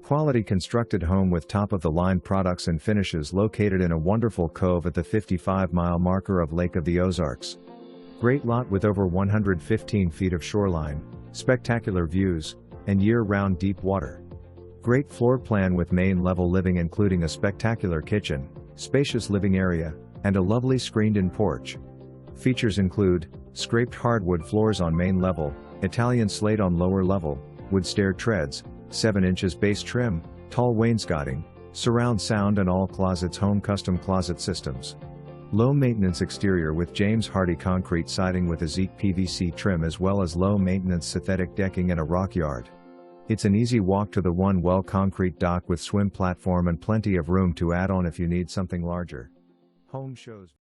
Quality constructed home with top-of-the-line products and finishes located in a wonderful cove at the 55-mile marker of Lake of the Ozarks. Great lot with over 115 feet of shoreline, spectacular views, and year-round deep water. Great floor plan with main level living including a spectacular kitchen, spacious living area, and a lovely screened-in porch. Features include scraped hardwood floors on main level, Italian slate on lower level, wood stair treads, 7 inches base trim, tall wainscoting, surround sound and all closets home custom closet systems. Low maintenance exterior with James Hardie concrete siding with a Zeek PVC trim as well as low maintenance synthetic decking and a rock yard. It's an easy walk to the one-well concrete dock with swim platform and plenty of room to add on if you need something larger. Home shows